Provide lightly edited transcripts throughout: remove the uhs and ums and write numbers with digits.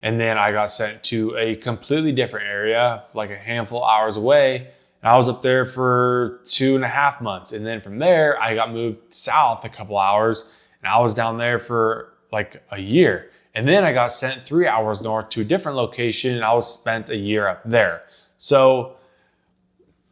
And then I got sent to a completely different area, like a handful of hours away. And I was up there for 2.5 months. And then from there, I got moved south a couple hours and I was down there for like a year. And then I got sent 3 hours north to a different location and I was spent a year up there. So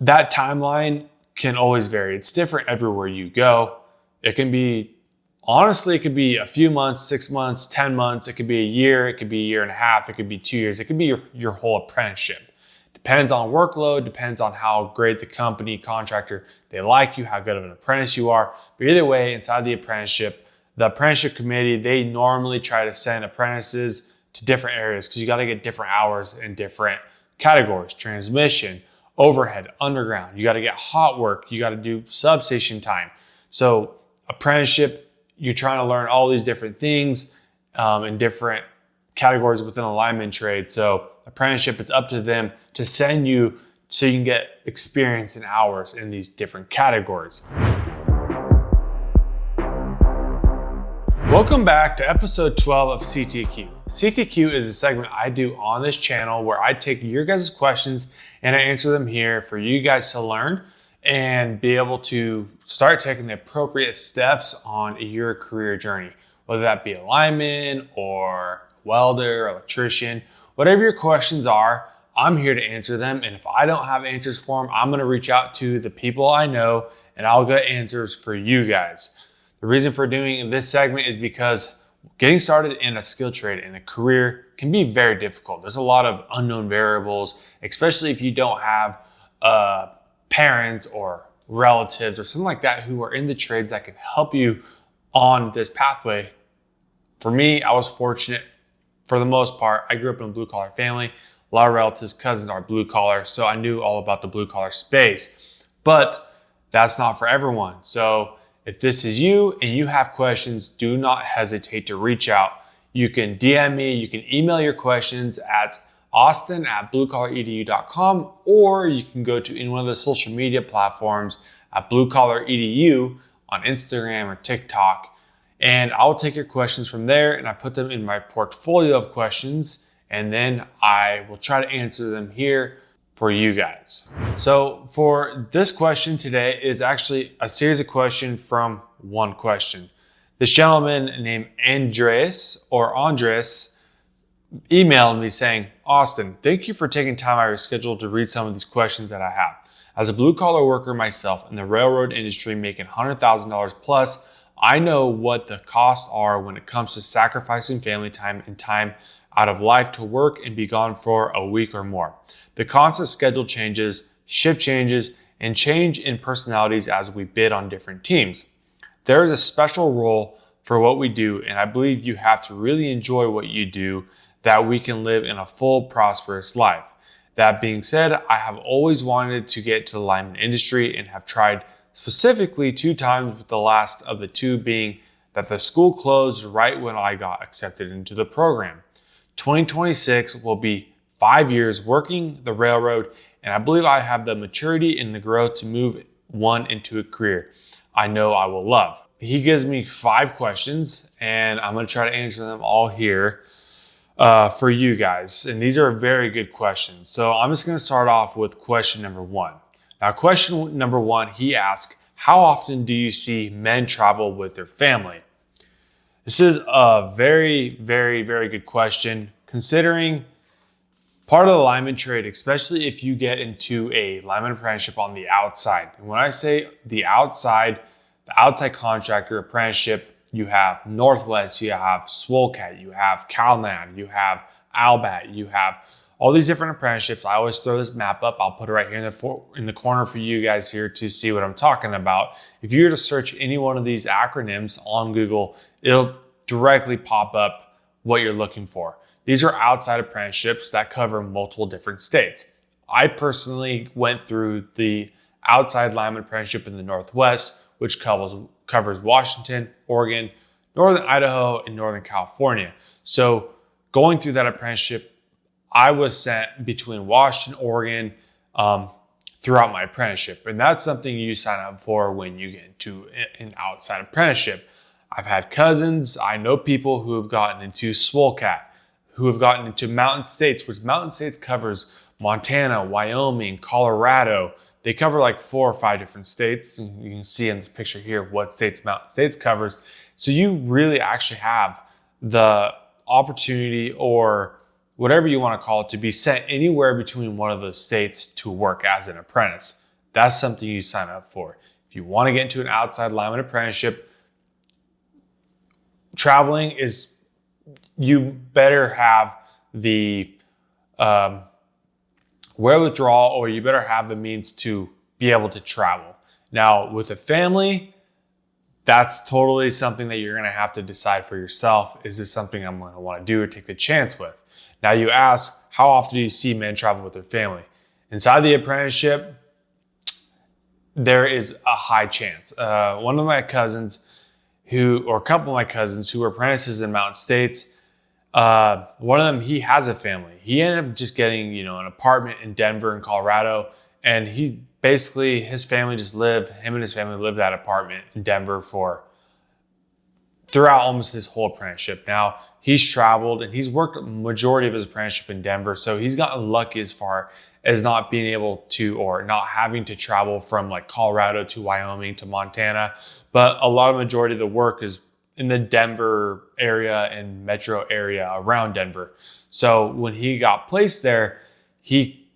that timeline can always vary. It's different everywhere you go. It can be, honestly, it could be a few months, 6 months, 10 months. It could be a year. It could be a year and a half. It could be 2 years. It could be your whole apprenticeship. Depends on workload, depends on how great the company, contractor, they like you, how good of an apprentice you are. But either way, inside the apprenticeship committee, they normally try to send apprentices to different areas because you got to get different hours in different categories: transmission, overhead, underground. You got to get hot work. You got to do substation time. So apprenticeship, you're trying to learn all these different things in different categories within a lineman trade. So apprenticeship, it's up to them to send you so you can get experience and hours in these different categories. Welcome back to episode 12 of CTQ. CTQ is a segment I do on this channel where I take your guys' questions and I answer them here for you guys to learn and be able to start taking the appropriate steps on your career journey, whether that be a lineman or welder, electrician, whatever your questions are, I'm here to answer them. And if I don't have answers for them, I'm going to reach out to the people I know and I'll get answers for you guys. The reason for doing this segment is because getting started in a skill trade and a career can be very difficult. There's a lot of unknown variables, especially if you don't have parents or relatives or something like that who are in the trades that can help you on this pathway. For me, I was fortunate for the most part. I grew up in a blue collar family. A lot of relatives, cousins are blue collar, so I knew all about the blue collar space. But that's not for everyone. So if this is you and you have questions, do not hesitate to reach out. You can DM me, you can email your questions at austin@bluecollaredu.com, or you can go to any one of the social media platforms at bluecollaredu on Instagram or TikTok. And I'll take your questions from there and I put them in my portfolio of questions and then I will try to answer them here for you guys. So for this question today is actually a series of questions from one question. This gentleman named Andres emailed me saying, "Austin, thank you for taking time out of your schedule to read some of these questions that I have. As a blue collar worker myself in the railroad industry making $100,000 plus, I know what the costs are when it comes to sacrificing family time and time out of life to work and be gone for a week or more. The constant schedule changes, shift changes, and change in personalities as we bid on different teams. There is a special role for what we do, and I believe you have to really enjoy what you do that we can live in a full, prosperous life. That being said, I have always wanted to get to the lineman industry and have tried specifically 2 times, with the last of the 2 being that the school closed right when I got accepted into the program. 2026 will be 5 years working the railroad, and I believe I have the maturity and the growth to move one into a career I know I will love." He gives me 5 questions, and I'm going to try to answer them all here for you guys. And these are very good questions. So I'm just going to start off with question number 1. Now, question number 1, he asked, "How often do you see men travel with their family?" This is a very, very, very good question, considering part of the lineman trade, especially if you get into a lineman apprenticeship on the outside. And when I say the outside contractor apprenticeship, you have Northwest, you have Swolecat, you have Calnan, you have Albat, you have all these different apprenticeships. I always throw this map up. I'll put it right here in the corner for you guys here to see what I'm talking about. If you were to search any one of these acronyms on Google, it'll directly pop up what you're looking for. These are outside apprenticeships that cover multiple different states. I personally went through the outside lineman apprenticeship in the Northwest, which covers Washington, Oregon, Northern Idaho, and Northern California. So going through that apprenticeship, I was sent between Washington, Oregon, throughout my apprenticeship. And that's something you sign up for when you get into an outside apprenticeship. I've had cousins, I know people who have gotten into Swolecat, who have gotten into mountain states, which mountain states covers Montana, Wyoming, Colorado. They cover like 4 or 5 different states. And you can see in this picture here what states mountain states covers. So you really actually have the opportunity, or whatever you want to call it, to be sent anywhere between one of those states to work as an apprentice. That's something you sign up for. If you want to get into an outside lineman apprenticeship, traveling is, you better have the wherewithal, or you better have the means to be able to travel. Now, with a family, that's totally something that you're going to have to decide for yourself. Is this something I'm going to want to do or take the chance with? Now, you ask, how often do you see men travel with their family? Inside the apprenticeship, there is a high chance. One of my cousins or a couple of my cousins who were apprentices in mountain states, one of them, he has a family. He ended up just getting, an apartment in Denver and Colorado. And he basically, him and his family lived that apartment in Denver throughout almost his whole apprenticeship. Now, he's traveled and he's worked a majority of his apprenticeship in Denver. So he's gotten lucky as far as not being able to, or not having to travel from like Colorado to Wyoming to Montana. But a lot of majority of the work is in the Denver area and metro area around Denver. So when he got placed there, he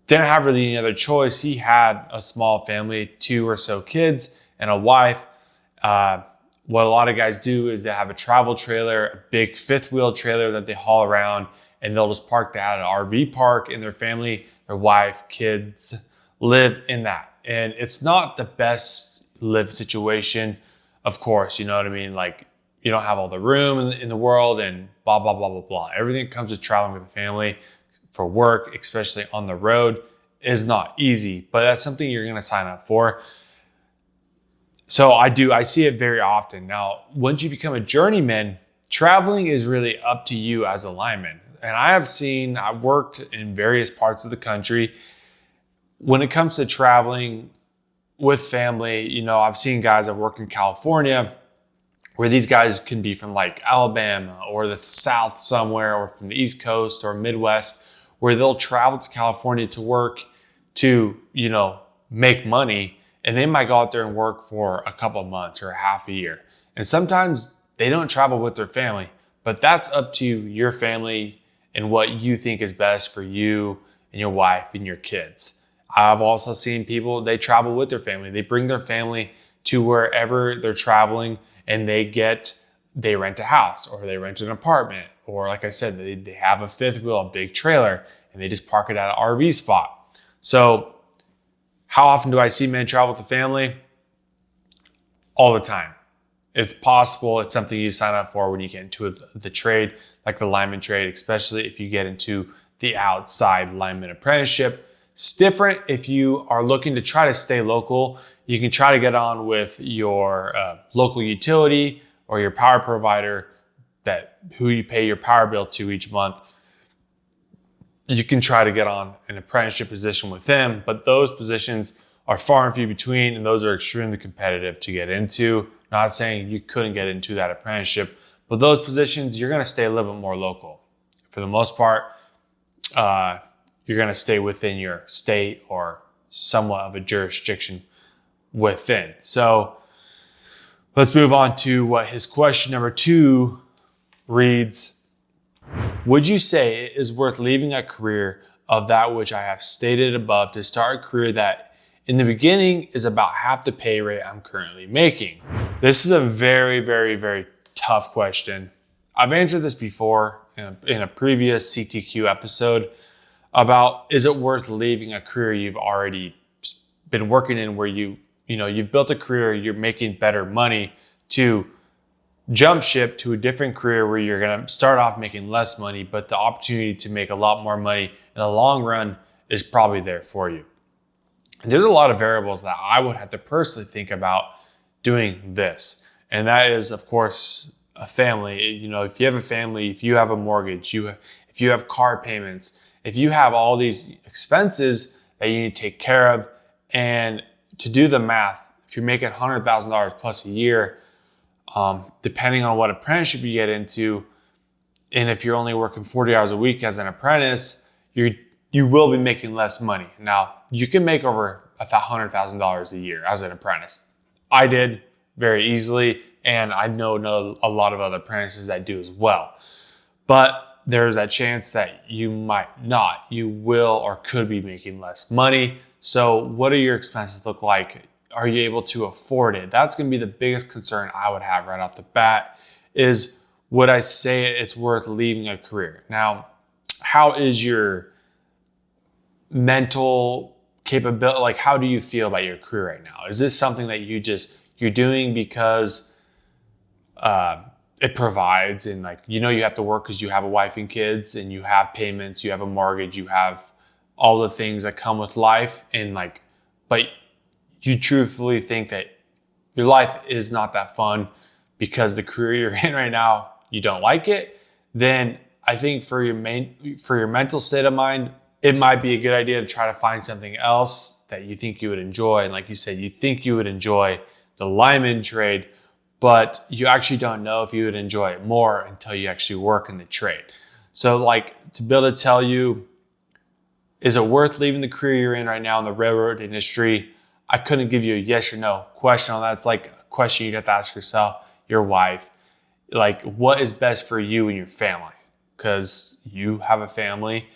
didn't have really any other choice. He had a small family, 2 or so kids and a wife. What a lot of guys do is they have a travel trailer, a big 5th wheel trailer that they haul around, and they'll just park that at an RV park, and their family, their wife, kids live in that. And it's not the best live situation, of course, you know what I mean? Like, you don't have all the room in the world and blah, blah, blah, blah, blah. Everything that comes with traveling with a family for work, especially on the road, is not easy, but that's something you're going to sign up for. So I see it very often. Now, once you become a journeyman, traveling is really up to you as a lineman. And I've worked in various parts of the country. When it comes to traveling with family, I've seen guys, I've worked in California, where these guys can be from like Alabama or the South somewhere, or from the East Coast or Midwest, where they'll travel to California to work to, make money. And they might go out there and work for a couple of months or a half a year. And sometimes they don't travel with their family, but that's up to your family and what you think is best for you and your wife and your kids. I've also seen people, they travel with their family. They bring their family to wherever they're traveling, and they rent a house, or they rent an apartment, or like I said, they have a 5th wheel, a big trailer, and they just park it at an RV spot. So how often do I see men travel with the family? All the time. It's possible. It's something you sign up for when you get into the trade, like the lineman trade, especially if you get into the outside lineman apprenticeship. It's different if you are looking to try to stay local. You can try to get on with your local utility or your power provider, who you pay your power bill to each month. You can try to get on an apprenticeship position with them, but those positions are far and few between, and those are extremely competitive to get into. Not saying you couldn't get into that apprenticeship, but those positions, you're going to stay a little bit more local. For the most part, you're going to stay within your state or somewhat of a jurisdiction within. So let's move on to what his question number 2 reads. Would you say it is worth leaving a career of that which I have stated above to start a career that in the beginning is about half the pay rate I'm currently making? This is a very, very, very tough question. I've answered this before in a previous CTQ episode about, is it worth leaving a career you've already been working in, where you've built a career, you're making better money, to jump ship to a different career where you're going to start off making less money, but the opportunity to make a lot more money in the long run is probably there for you. And there's a lot of variables that I would have to personally think about doing this. And that is, of course, a family. If you have a family, if you have a mortgage, if you have car payments, if you have all these expenses that you need to take care of, and to do the math, if you're making $100,000 plus a year, depending on what apprenticeship you get into, And if you're only working 40 hours a week as an apprentice, you will be making less money. Now, you can make over $100,000 a year as an apprentice. I did very easily, and I know a lot of other apprentices that do as well. But there's that chance that you might not. You will or could be making less money. So what do your expenses look like? Are you able to afford it? That's going to be the biggest concern I would have right off the bat is, would I say it's worth leaving a career? Now, how is your mental capability? Like, how do you feel about your career right now? Is this something that you're doing because it provides, and like, you have to work because you have a wife and kids and you have payments, you have a mortgage, you have all the things that come with life, and like, but you truthfully think that your life is not that fun because the career you're in right now, you don't like it, then I think for your mental state of mind, it might be a good idea to try to find something else that you think you would enjoy. And like you said, you think you would enjoy the lineman trade, but you actually don't know if you would enjoy it more until you actually work in the trade. So like, to be able to tell you, is it worth leaving the career you're in right now in the railroad industry? I couldn't give you a yes or no question on that. It's like a question you'd have to ask yourself, your wife, like, what is best for you and your family? Because you have a family,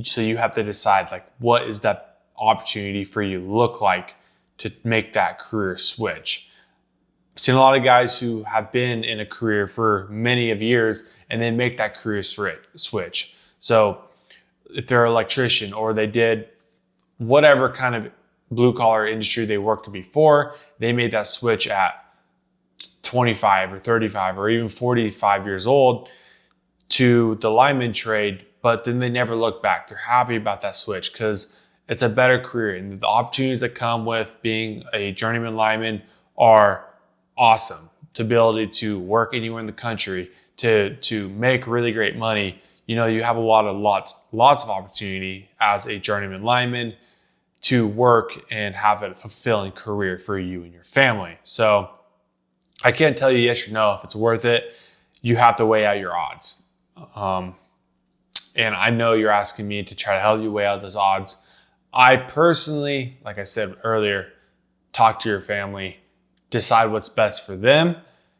so you have to decide, like, what is that opportunity for you look like to make that career switch? I've seen a lot of guys who have been in a career for many of years and then make that career switch. So if they're an electrician, or they did whatever kind of blue collar industry they worked in before, they made that switch at 25 or 35 or even 45 years old to the lineman trade, but then they never look back. They're happy about that switch because it's a better career, and the opportunities that come with being a journeyman lineman are awesome. To be able to work anywhere in the country, to make really great money. You have lots of opportunity as a journeyman lineman to work and have a fulfilling career for you and your family. So I can't tell you yes or no if it's worth it. You have to weigh out your odds. And I know you're asking me to try to help you weigh out those odds. I personally, like I said earlier, talk to your family, decide what's best for them,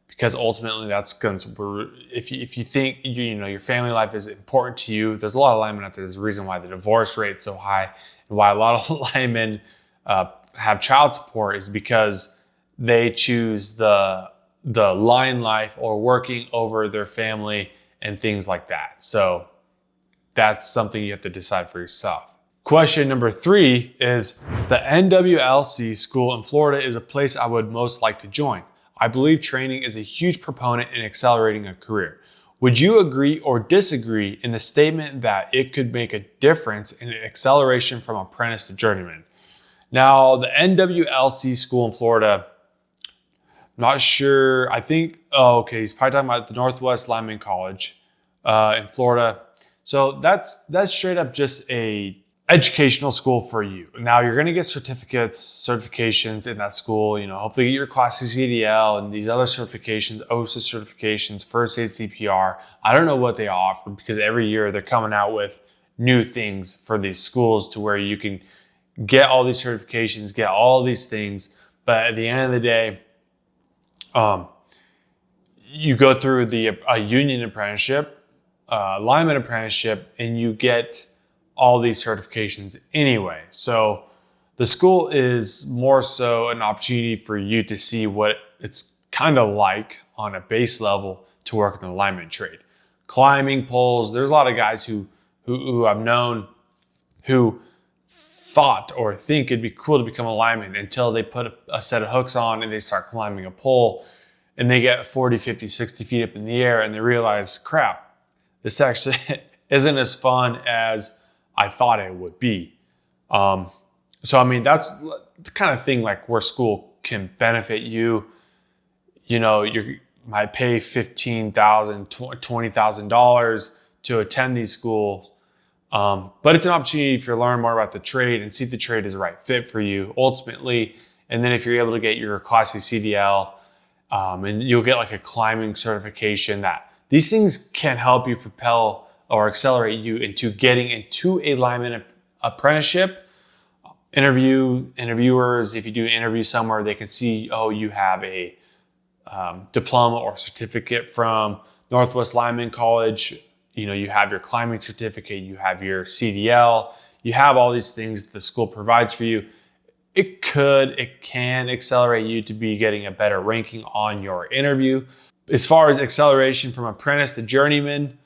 because ultimately that's going to, if you think your family life is important to you, there's a lot of linemen out there. There's a reason why the divorce rate's so high and why a lot of linemen have child support, is because they choose the line life or working over their family and things like that. So that's something you have to decide for yourself. Question number 3 is, the NWLC school in Florida is a place I would most like to join. I believe training is a huge proponent in accelerating a career. Would you agree or disagree in the statement that it could make a difference in acceleration from apprentice to journeyman? Now, the NWLC school in Florida, not sure. I think, he's probably talking about the Northwest Lineman College in Florida. So that's straight up just a educational school for you. Now you're going to get certifications in that school. Hopefully you get your Class C CDL and these other certifications, OSHA certifications, first aid CPR. I don't know what they offer, because every year they're coming out with new things for these schools to where you can get all these certifications, get all these things. But at the end of the day, you go through a union apprenticeship, lineman apprenticeship, and you get all these certifications anyway. So the school is more so an opportunity for you to see what it's kind of like on a base level to work in the lineman trade. Climbing poles, there's a lot of guys who I've known who thought or think it'd be cool to become a lineman until they put a set of hooks on and they start climbing a pole, and they get 40, 50, 60 feet up in the air and they realize, crap, this actually isn't as fun as I thought it would be. So, I mean, that's the kind of thing like where school can benefit you. You might pay $15,000, $20,000 to attend these schools. But it's an opportunity for you to learn more about the trade and see if the trade is the right fit for you ultimately. And then if you're able to get your Class C CDL, and you'll get like a climbing certification These things can help you propel or accelerate you into getting into a lineman apprenticeship. Interviewers, if you do an interview somewhere, they can see, oh, you have a diploma or certificate from Northwest Lineman College. You have your climbing certificate, you have your CDL, you have all these things the school provides for you. It can accelerate you to be getting a better ranking on your interview. As far as acceleration from apprentice to journeyman,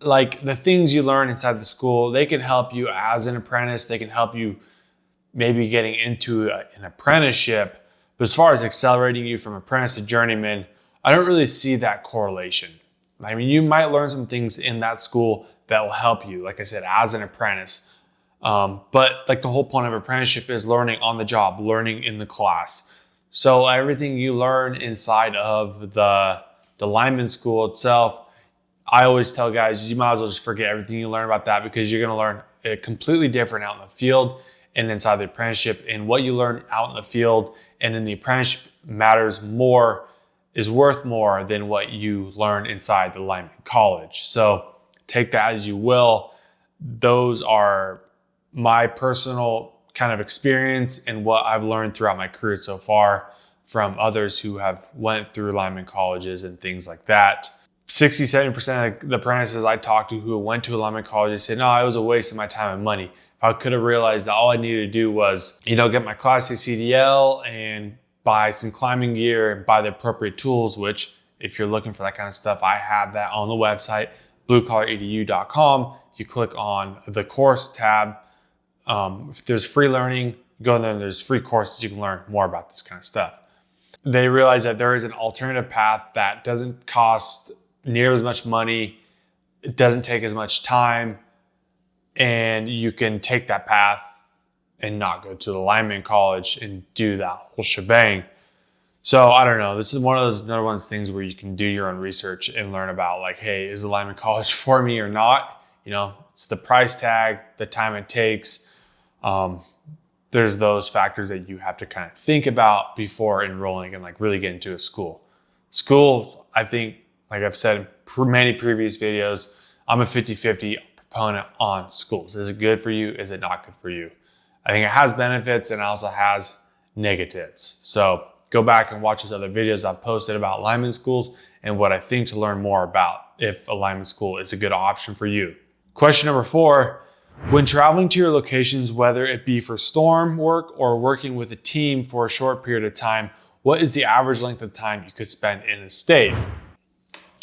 like the things you learn inside the school, they can help you as an apprentice. They can help you maybe getting into an apprenticeship. But as far as accelerating you from apprentice to journeyman, I don't really see that correlation. I mean, you might learn some things in that school that will help you, like I said, as an apprentice. But like the whole point of apprenticeship is learning on the job, learning in the class. So everything you learn inside of the lineman school itself, I always tell guys, you might as well just forget everything you learn about that, because you're going to learn it completely different out in the field and inside the apprenticeship. And what you learn out in the field and in the apprenticeship is worth more than what you learn inside the lineman college. So take that as you will. Those are my personal kind of experience and what I've learned throughout my career so far from others who have went through lineman colleges and things like that. 60-70% of the apprentices I talked to who went to a lineman college, they said, no, it was a waste of my time and money. I could have realized that all I needed to do was, get my Class A CDL and buy some climbing gear and buy the appropriate tools, which if you're looking for that kind of stuff, I have that on the website, bluecollaredu.com. You click on the course tab. If there's free learning, go in there and there's free courses. You can learn more about this kind of stuff. They realize that there is an alternative path that doesn't cost near as much money. It doesn't take as much time. And you can take that path and not go to the lineman college and do that whole shebang. So I don't know. This is another one of those things where you can do your own research and learn about like, hey, is the lineman college for me or not? It's the price tag, the time it takes. There's those factors that you have to kind of think about before enrolling and like really get into a school. School, I think, like I've said in many previous videos, I'm a 50-50 proponent on schools. Is it good for you? Is it not good for you? I think it has benefits and also has negatives. So go back and watch those other videos I've posted about lineman schools and what I think to learn more about if a lineman school is a good option for you. Question number 4, when traveling to your locations, whether it be for storm work or working with a team for a short period of time, what is the average length of time you could spend in a state?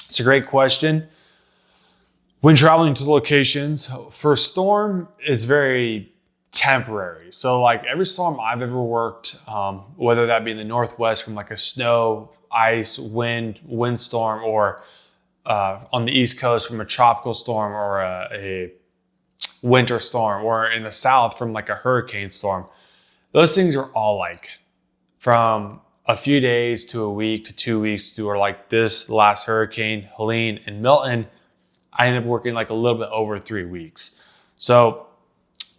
It's a great question. When traveling to locations, for storm is very temporary. So like every storm I've ever worked, whether that be in the Northwest from like a snow, ice, windstorm, or on the East Coast from a tropical storm or a winter storm, or in the South from like a hurricane storm, those things are all like from a few days to a week to 2 weeks to, or like this last hurricane, Helene and Milton, I ended up working like a little bit over 3 weeks. So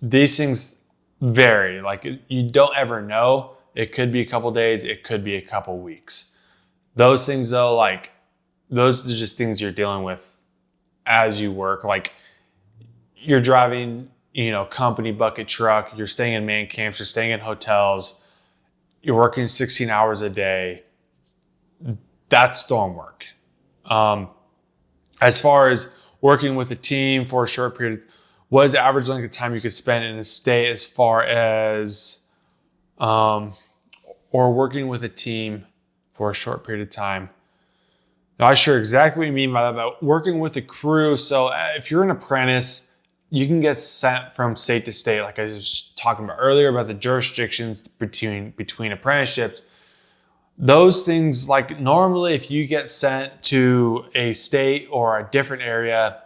these things vary. Like you don't ever know. It could be a couple days. It could be a couple weeks. Those things though, like those are just things you're dealing with as you work. Like you're driving, company bucket truck, you're staying in man camps, you're staying in hotels, you're working 16 hours a day. That's storm work. As far as working with a team for a short period, what is the average length of time you could spend in a state as far as, or working with a team for a short period of time? Not sure exactly what you mean by that, but working with a crew. So if you're an apprentice, you can get sent from state to state. Like I was talking about earlier about the jurisdictions between apprenticeships. Those things, like normally if you get sent to a state or a different area,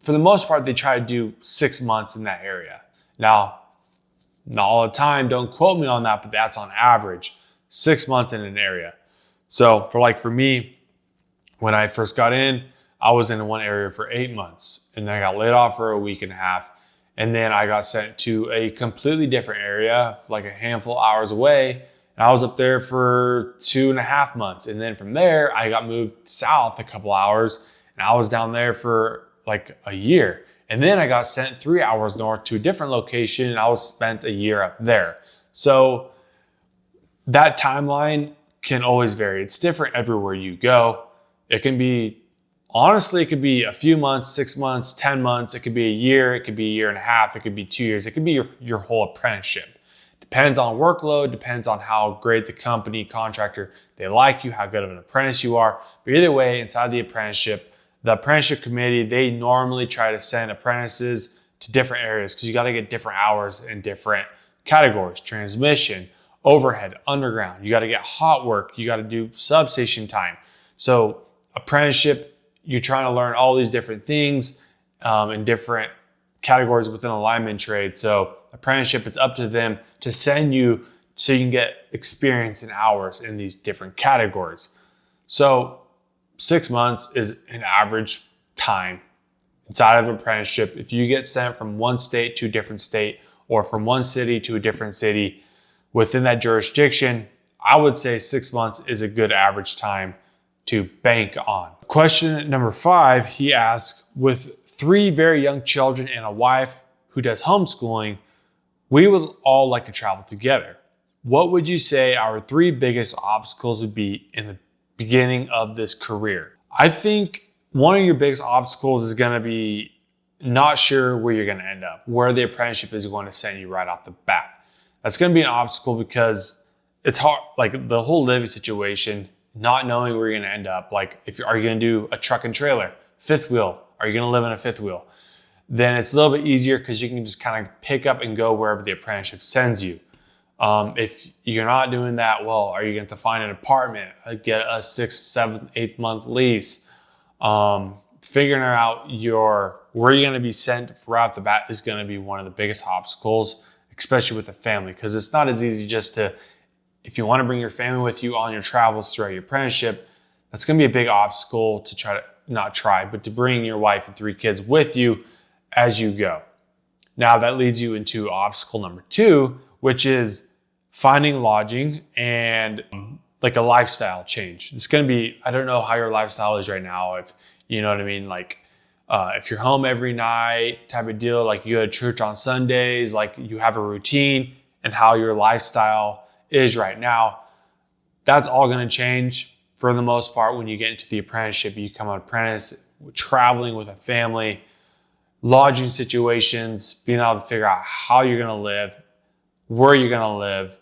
for the most part, they try to do 6 months in that area. Now, not all the time, don't quote me on that, but that's on average, 6 months in an area. So for me, when I first got in, I was in one area for 8 months and then I got laid off for a week and a half. And then I got sent to a completely different area, like a handful of hours away. And I was up there for 2.5 months. And then from there, I got moved south a couple hours and I was down there for like a year. And then I got sent 3 hours north to a different location and I was spent a year up there. So that timeline can always vary. It's different everywhere you go. It can be, honestly, it could be a few months, 6 months, 10 months. It could be a year. It could be a year and a half. It could be 2 years. It could be your whole apprenticeship. Depends on workload, depends on how great the company, contractor, they like you, how good of an apprentice you are. But either way, inside the apprenticeship committee, they normally try to send apprentices to different areas because you got to get different hours in different categories: transmission, overhead, underground. You got to get hot work. You got to do substation time. So apprenticeship, you're trying to learn all these different things in different categories within the lineman trade. So apprenticeship, it's up to them to send you so you can get experience in hours in these different categories. So 6 months is an average time inside of apprenticeship. If you get sent from one state to a different state or from one city to a different city within that jurisdiction, I would say 6 months is a good average time to bank on. Question number 5, he asks, with 3 very young children and a wife who does homeschooling, we would all like to travel together. What would you say our 3 biggest obstacles would be in the beginning of this career? I think one of your biggest obstacles is going to be not sure where you're going to end up, where the apprenticeship is going to send you right off the bat. That's going to be an obstacle because it's hard, like the whole living situation, not knowing where you're going to end up. Like, are you going to do a truck and trailer, fifth wheel? Are you going to live in a fifth wheel? Then it's a little bit easier because you can just kind of pick up and go wherever the apprenticeship sends you. If you're not doing that, well, are you going to find an apartment, get a 6th, 7th, 8th month lease? Figuring out where you're going to be sent right off the bat is going to be one of the biggest obstacles, especially with a family, because it's not as easy just to, if you want to bring your family with you on your travels throughout your apprenticeship, that's going to be a big obstacle to bring your wife and 3 kids with you as you go. Now that leads you into obstacle number 2, which is finding lodging and like a lifestyle change. It's going to be, I don't know how your lifestyle is right now. If you know what I mean, like if you're home every night type of deal, like you go to church on Sundays, like you have a routine, and how your lifestyle is right now, that's all going to change for the most part when you get into the apprenticeship. You become an apprentice, traveling with a family, lodging situations, being able to figure out how you're going to live, where you're going to live,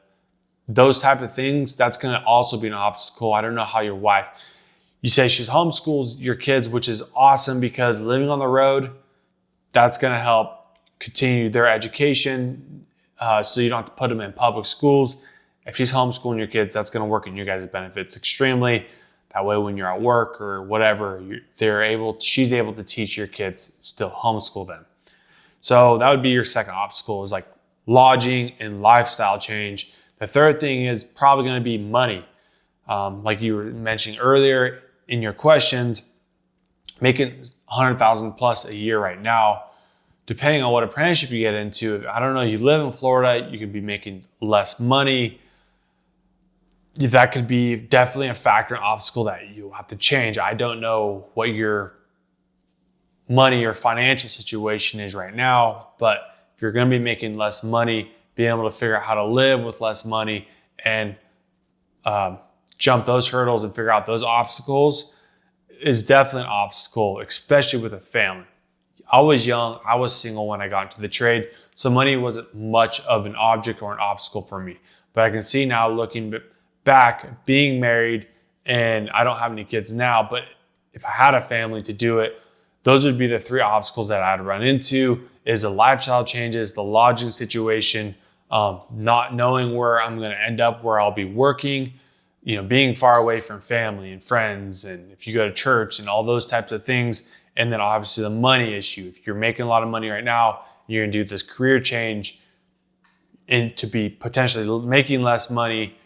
those type of things. That's going to also be an obstacle. I don't know how your wife, you say she's homeschools your kids, which is awesome because living on the road, that's going to help continue their education. So you don't have to put them in public schools. If she's homeschooling your kids, that's going to work in your guys' benefits extremely. That way, when you're at work or whatever, she's able to teach your kids, still homeschool them. So that would be your second obstacle, is like lodging and lifestyle change. The third thing is probably going to be money. Like you were mentioning earlier in your questions, making $100,000 plus a year right now, depending on what apprenticeship you get into. I don't know, you live in Florida, you could be making less money. That could be definitely a factor, an obstacle that you have to change. I don't know what your money or financial situation is right now, but if you're going to be making less money, being able to figure out how to live with less money and jump those hurdles and figure out those obstacles is definitely an obstacle, especially with a family. I was young, I was single when I got into the trade, so money wasn't much of an object or an obstacle for me. But I can see now, looking back, being married, and I don't have any kids now, but if I had a family to do it, those would be the 3 obstacles that I'd run into: is the lifestyle changes, the lodging situation, not knowing where I'm going to end up, where I'll be working, being far away from family and friends, and if you go to church and all those types of things. And then obviously the money issue. If you're making a lot of money right now, you're going to do this career change and to be potentially making less money,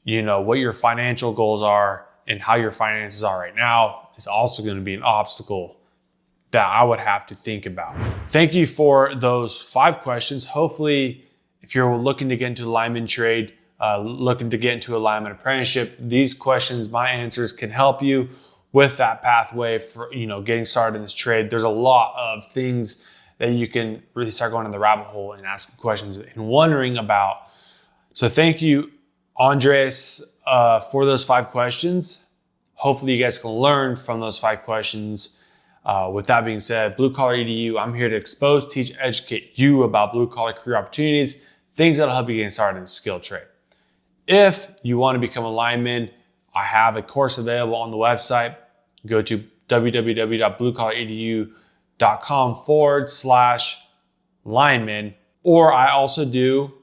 what your financial goals are and how your finances are right now is also going to be an obstacle that I would have to think about. Thank you for those 5 questions. Hopefully, if you're looking to get into the lineman trade, looking to get into a lineman apprenticeship, these questions, my answers can help you with that pathway for getting started in this trade. There's a lot of things that you can really start going in the rabbit hole and asking questions and wondering about. So thank you, Andres, for those 5 questions. Hopefully you guys can learn from those 5 questions. With that being said, Blue Collar EDU, I'm here to expose, teach, educate you about blue collar career opportunities, things that'll help you get started in the skilled trade. If you want to become a lineman, I have a course available on the website. Go to www.bluecollaredu.com/lineman. Or I also do,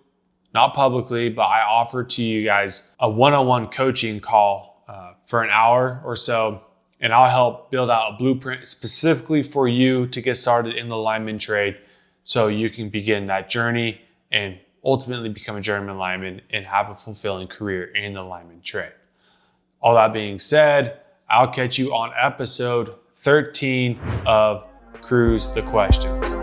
not publicly, but I offer to you guys a one-on-one coaching call for an hour or so. And I'll help build out a blueprint specifically for you to get started in the lineman trade so you can begin that journey and ultimately become a journeyman lineman and have a fulfilling career in the lineman trade. All that being said, I'll catch you on episode 13 of Cruise the Questions.